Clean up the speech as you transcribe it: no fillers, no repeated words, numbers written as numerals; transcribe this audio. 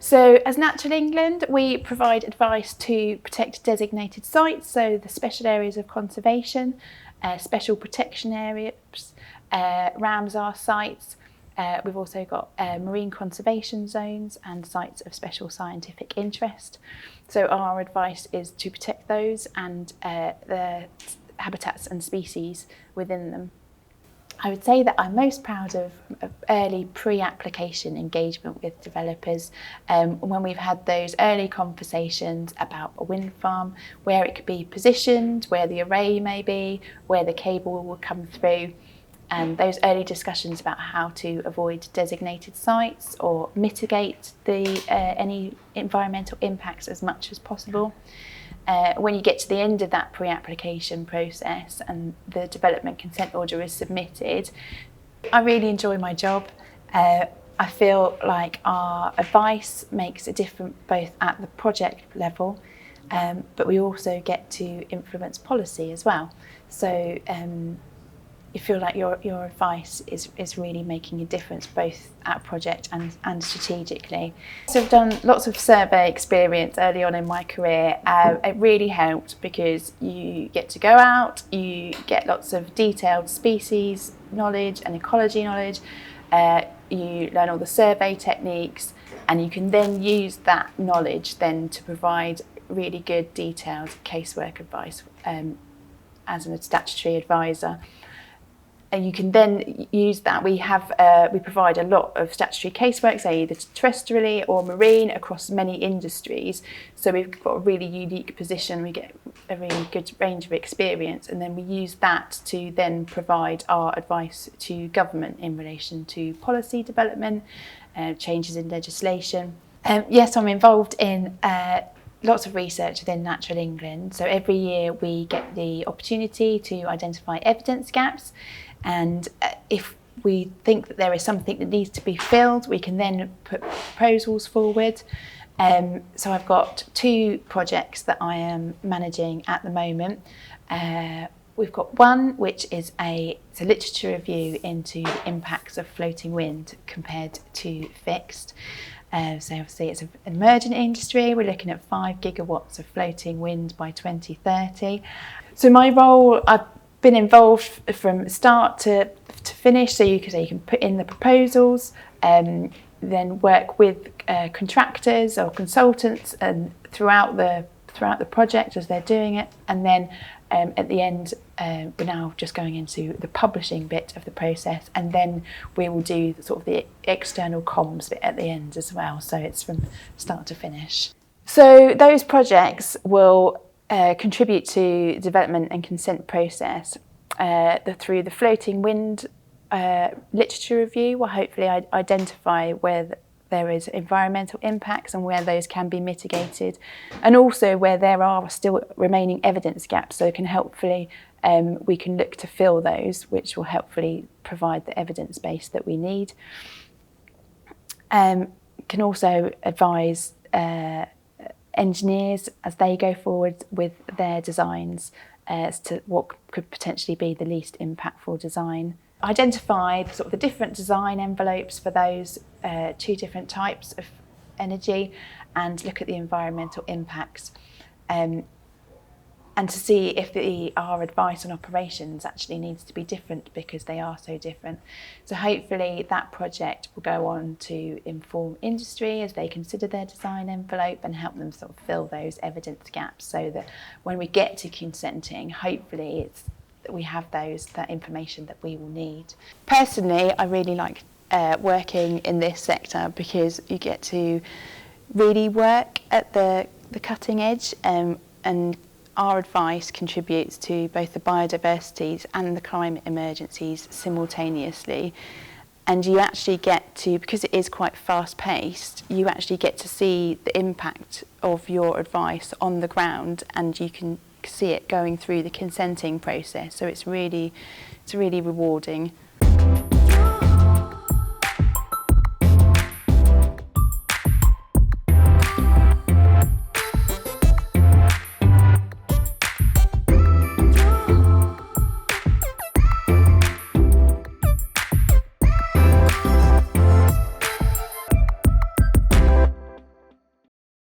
So as Natural England, we provide advice to protect designated sites, so the special areas of conservation, special protection areas, Ramsar sites. We've also got marine conservation zones and sites of special scientific interest. So our advice is to protect those and the habitats and species within them. I would say that I'm most proud of early pre-application engagement with developers when we've had those early conversations about a wind farm, where it could be positioned, where the array may be, where the cable will come through, and those early discussions about how to avoid designated sites or mitigate any environmental impacts as much as possible. When you get to the end of that pre-application process and the development consent order is submitted, I really enjoy my job. I feel like our advice makes a difference both at the project level, but we also get to influence policy as well. So you feel like your advice is really making a difference both at project and strategically. So I've done lots of survey experience early on in my career. It really helped because you get to go out, you get lots of detailed species knowledge and ecology knowledge, you learn all the survey techniques, and you can then use that knowledge then to provide really good detailed casework advice as a statutory advisor. And you can then use that. We provide a lot of statutory casework, say either terrestrially or marine across many industries. So we've got a really unique position. We get a really good range of experience, and then we use that to then provide our advice to government in relation to policy development, changes in legislation. Yes, I'm involved in lots of research within Natural England. So every year we get the opportunity to identify evidence gaps. And if we think that there is something that needs to be filled, we can then put proposals forward. So I've got 2 projects that I am managing at the moment. We've got one which is it's a literature review into the impacts of floating wind compared to fixed. So obviously it's an emerging industry. We're looking at 5 gigawatts of floating wind by 2030. So my role, I've been involved from start to finish, so you can put in the proposals, then work with contractors or consultants and throughout the project as they're doing it, and then at the end we're now just going into the publishing bit of the process, and then we will do sort of the external comms bit at the end as well, so it's from start to finish. So those projects will contribute to development and consent process through the floating wind literature review. Will hopefully identify where there is environmental impacts and where those can be mitigated, and also where there are still remaining evidence gaps, so can hopefully we can look to fill those, which will helpfully provide the evidence base that we need. Can also advise engineers as they go forward with their designs as to what could potentially be the least impactful design. Identify sort of the different design envelopes for those 2 different types of energy, and look at the environmental impacts, and to see if our advice on operations actually needs to be different because they are so different. So hopefully that project will go on to inform industry as they consider their design envelope and help them sort of fill those evidence gaps, so that when we get to consenting, hopefully we have that information that we will need. Personally, I really like working in this sector because you get to really work at the cutting edge, and our advice contributes to both the biodiversities and the climate emergencies simultaneously. And you actually get to, because it is quite fast paced, you actually get to see the impact of your advice on the ground, and you can see it going through the consenting process. So it's really rewarding.